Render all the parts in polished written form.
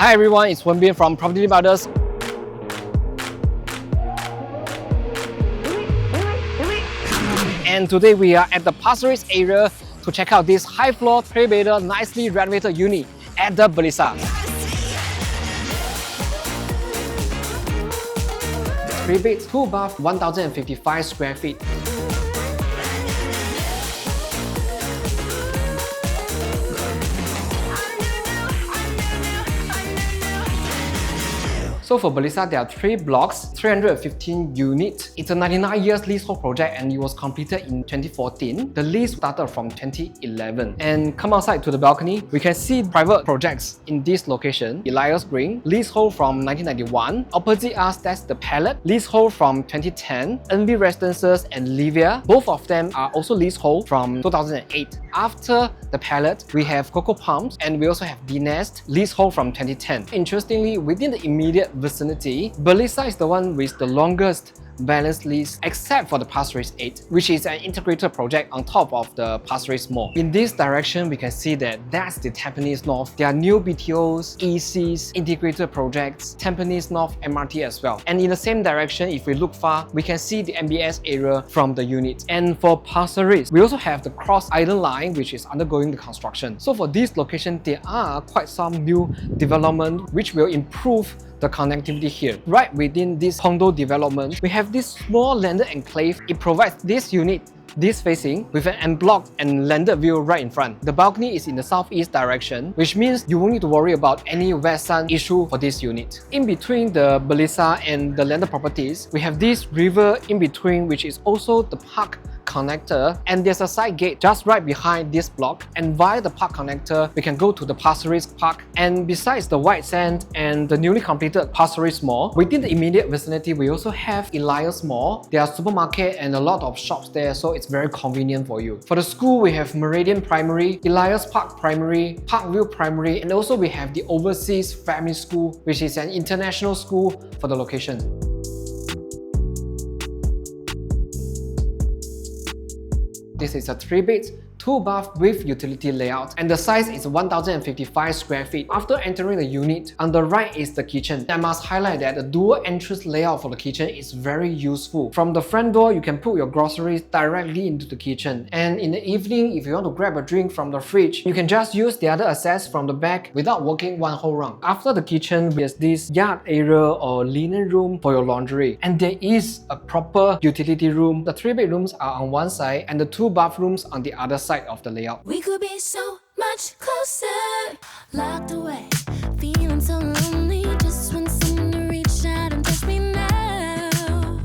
Hi everyone, it's Wenbin from PropertyLimBrothers. And today we are at the Pasir Ris area to check out this high floor, 3-bedder, nicely renovated unit at the Belysa. 3 beds, 2 baths, 1,055 square feet. So for Belysa, there are 3 blocks, 315 units. It's a 99 years leasehold project and it was completed in 2014. The lease started from 2011. And come outside to the balcony, we can see private projects in this location. Elias Green, leasehold from 1991. Opposite us, that's the Palette, leasehold from 2010. NV Residences and Livia, both of them are also leasehold from 2008. After the Palette, we have Coco Palms and we also have Readiness, leasehold from 2010. Interestingly, within the immediate vicinity, Belysa is the one with the longest balance lease except for the Pasir Ris 8, which is an integrated project on top of the Pasir Ris Mall. In this direction, we can see that that's the Tampines North. There are new BTOs, ECs, integrated projects, Tampines North MRT as well. And in the same direction, if we look far, we can see the MBS area from the unit. And for Pasir Ris, we also have the Cross Island line, which is undergoing the construction. So for this location, there are quite some new development which will improve the connectivity here. Right within this condo development, we have this small landed enclave. It provides this unit, this facing, with an unblocked and landed view right in front. The balcony is in the southeast direction, which means you won't need to worry about any west sun issue for this unit. In between the Belysa and the landed properties, we have this river in between, which is also the park connector, and there's a side gate just right behind this block, and via the park connector we can go to the Pasir Ris Park. And besides the white sand and the newly completed Pasir Ris Mall, within the immediate vicinity we also have Elias Mall. There are supermarket and a lot of shops there, so it's very convenient for you. For the school, we have Meridian Primary, Elias Park Primary, Parkview Primary, and also we have the Overseas Family School, which is an international school for the location. This is a 3-bed, 2-bath with utility layout, and the size is 1,055 square feet. After entering the unit, on the right is the kitchen. I must highlight that the dual entrance layout for the kitchen is very useful. From the front door, you can put your groceries directly into the kitchen. And in the evening, if you want to grab a drink from the fridge, you can just use the other access from the back without walking one whole round. After the kitchen, there's this yard area or linen room for your laundry. And there is a proper utility room. The 3 bedrooms are on one side and the 2 bathrooms on the other side of the layout. We could be so much closer, locked away, feeling so lonely, just want someone to reach out and touch me now.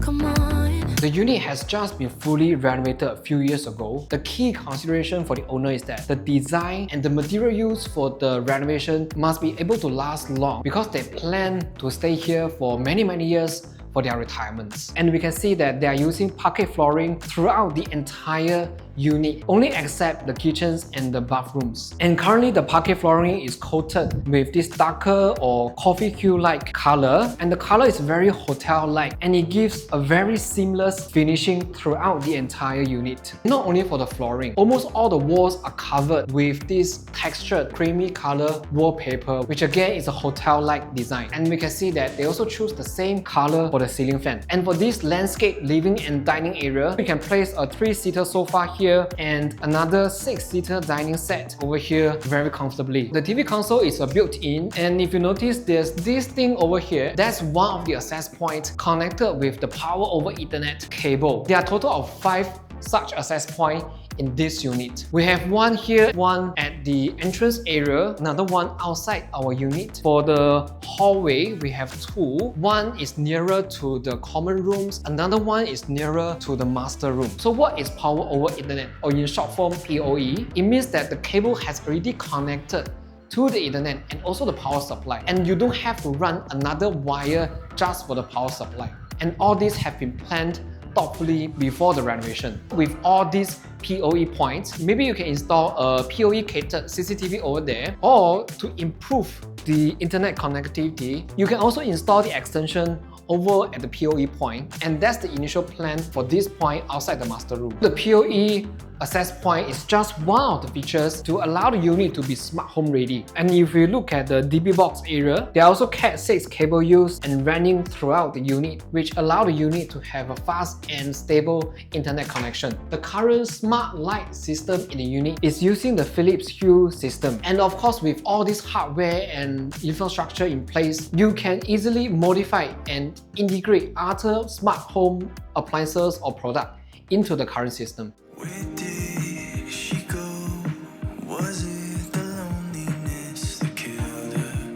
Come on. The unit has just been fully renovated a few years ago. The key consideration for the owner is that the design and the material used for the renovation must be able to last long, because they plan to stay here for many years for their retirements. And we can see that they are using parquet flooring throughout the entire unit, only except the kitchens and the bathrooms. And currently the parquet flooring is coated with this darker or coffee hue-like color, and the color is very hotel-like, and it gives a very seamless finishing throughout the entire unit. Not only for the flooring, almost all the walls are covered with this textured creamy color wallpaper, which again is a hotel-like design. And we can see that they also choose the same color for the ceiling fan. And for this landscape living and dining area, we can place a 3-seater sofa here and another 6-seater dining set over here very comfortably. The TV console is a built-in, and if you notice, there's this thing over here. That's one of the access points connected with the power over Ethernet cable. There are a total of 5 such access points in this unit. We have one here, one at the entrance area, another one outside our unit. For the hallway, we have 2. One is nearer to the common rooms, another one is nearer to the master room. So what is power over Ethernet, or in short form PoE? It means that the cable has already connected to the Ethernet and also the power supply, and you don't have to run another wire just for the power supply. And all these have been planned thoughtfully before the renovation. With all these PoE points, maybe you can install a PoE catered CCTV over there, or to improve the internet connectivity, you can also install the extension over at the PoE point, and that's the initial plan for this point outside the master room. The PoE access point is just one of the features to allow the unit to be smart home ready. And if you look at the DB box area, there are also Cat6 cable used and running throughout the unit, which allow the unit to have a fast and stable internet connection. The current smart light system in the unit is using the Philips Hue system. And of course, with all this hardware and infrastructure in place, you can easily modify and integrate other smart home appliances or product into the current system. Where did she go? Was it the loneliness that killed her?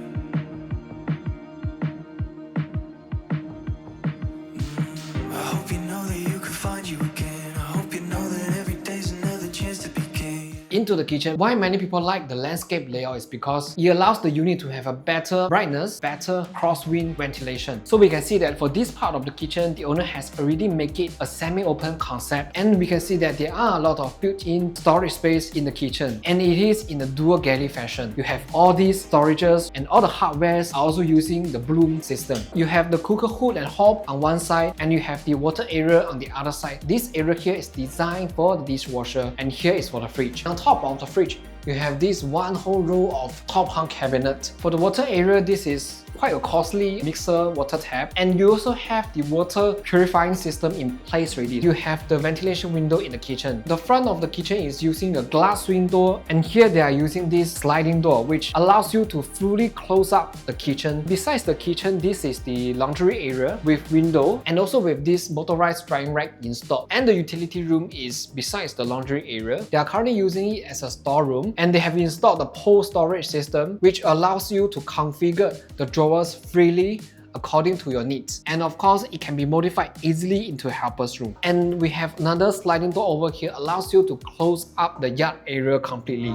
I hope you know that you can find you again. I hope you know that every day's another chance to be king. Into the kitchen, why many people like the landscape layout is because it allows the unit to have a better brightness, better crosswind ventilation. So we can see that for this part of the kitchen, the owner has already made it a semi-open concept, and we can see that there are a lot of built-in storage space in the kitchen, and it is in a dual galley fashion. You have all these storages, and all the hardwares are also using the bloom system. You have the cooker hood and hob on one side, and you have the water area on the other side. This area here is designed for the dishwasher, and here is for the fridge. On top of the fridge, you have this one whole row of top hung cabinet. For the water area, this is quite a costly mixer water tap, and you also have the water purifying system in place already. You have the ventilation window in the kitchen. The front of the kitchen is using a glass window, and here they are using this sliding door which allows you to fully close up the kitchen. Besides the kitchen, this is the laundry area with window and also with this motorized drying rack installed. And the utility room is besides the laundry area. They are currently using it as a storeroom, and they have installed the pole storage system which allows you to configure the drawers freely according to your needs. And of course, it can be modified easily into a helper's room. And we have another sliding door over here, allows you to close up the yard area completely.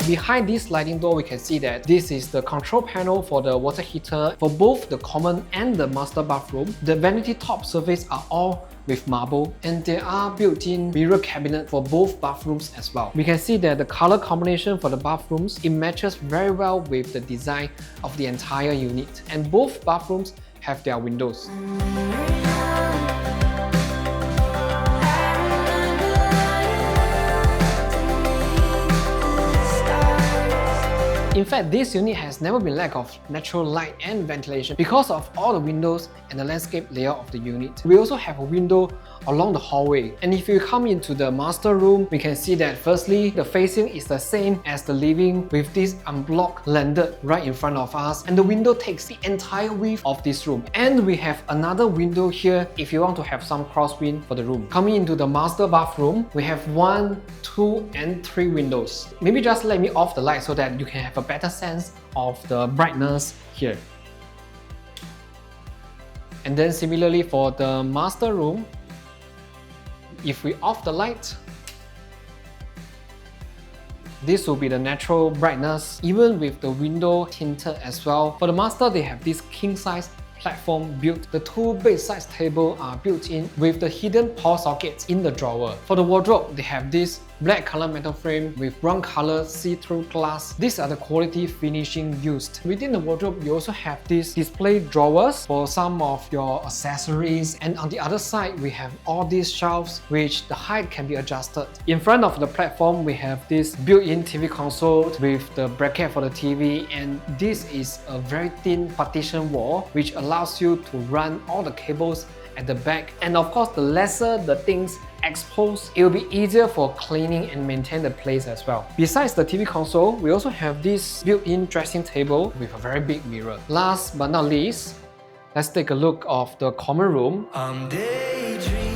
Behind this sliding door, we can see that this is the control panel for the water heater for both the common and the master bathroom. The vanity top surface are all with marble, and there are built-in mirror cabinet for both bathrooms as well. We can see that the color combination for the bathrooms, it matches very well with the design of the entire unit, and both bathrooms have their windows. In fact, this unit has never been lack of natural light and ventilation because of all the windows and the landscape layout of the unit. We also have a window along the hallway. And if you come into the master room, we can see that firstly, the facing is the same as the living with this unblocked landed right in front of us. And the window takes the entire width of this room. And we have another window here if you want to have some crosswind for the room. Coming into the master bathroom, we have 1, 2, and 3 windows. Maybe just let me off the light so that you can have a better sense of the brightness here. And then similarly for the master room, if we off the light, this will be the natural brightness, even with the window tinted as well. For the master, they have this king size platform built. The 2 bedside tables are built in with the hidden power sockets in the drawer. For the wardrobe, they have this black color metal frame with brown color see-through glass. These are the quality finishing used. Within the wardrobe, you also have these display drawers for some of your accessories, and on the other side we have all these shelves which the height can be adjusted. In front of the platform, we have this built-in TV console with the bracket for the TV, and this is a very thin partition wall which allows you to run all the cables at the back. And of course, the lesser the things exposed, it will be easier for cleaning and maintain the place as well. Besides the TV console, we also have this built-in dressing table with a very big mirror. Last but not least, let's take a look of the common room. I'm daydreaming.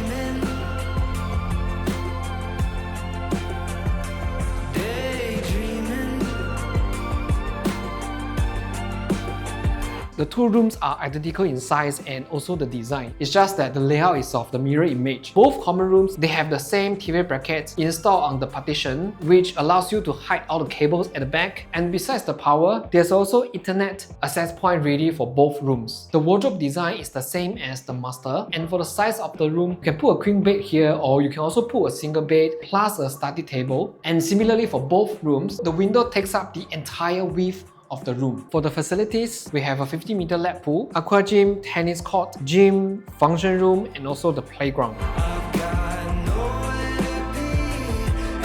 The 2 rooms are identical in size and also the design. It's just that the layout is of the mirror image. Both common rooms, they have the same TV brackets installed on the partition, which allows you to hide all the cables at the back. And besides the power, there's also Ethernet access point ready for both rooms. The wardrobe design is the same as the master, and for the size of the room, you can put a queen bed here, or you can also put a single bed plus a study table. And similarly for both rooms, the window takes up the entire width of the room. For the facilities, we have a 50-meter lap pool, aqua gym, tennis court, gym, function room, and also the playground. I've got nowhere to be,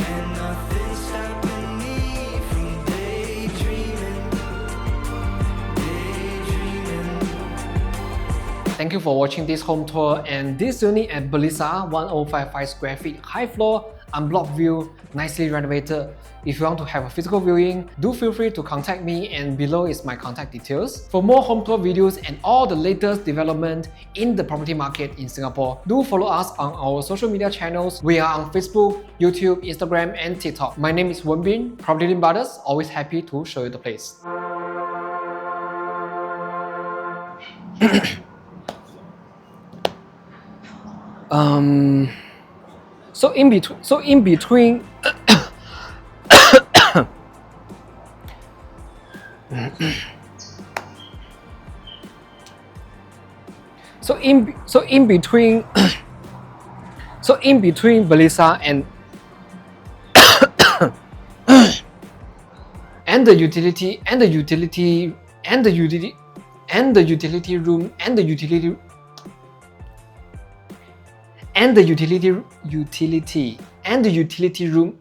and nothing's stopping me from daydreaming. Thank you for watching this home tour, and this unit at Belysa, 1055 square feet, high floor, unblocked view, nicely renovated. If you want to have a physical viewing, do feel free to contact me, and below is my contact details. For more home tour videos and all the latest development in the property market in Singapore, do follow us on our social media channels. We are on Facebook, YouTube, Instagram, and TikTok. My name is Wenbin, PropertyLimBrothers, always happy to show you the place. So in between so in between Belysa and the utility room and the utility room